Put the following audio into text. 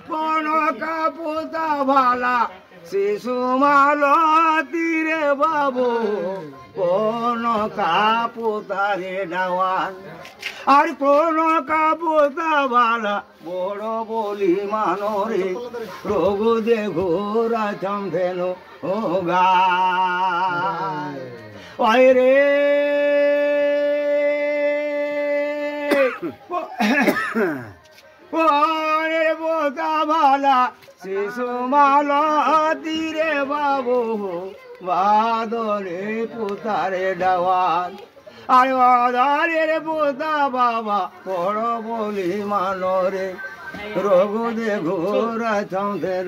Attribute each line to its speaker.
Speaker 1: কোন কাপুতা ভালা শিশু মালতীরে বাবু কোন কাপুতারে ডাওয়ান আর কোন কাপুতা ভালা বড় বলি মানরে রঘু দে ঘোরা চম্ভেনো ও গায় রে পরের বোতা ভালা শিশু মালতীরে বাবু বাদরে পুতারে ডাওয়ান আর বাদরের পোতা বাবা বড় বলি মানরে রঘু দে ঘোরা চন্দ্রের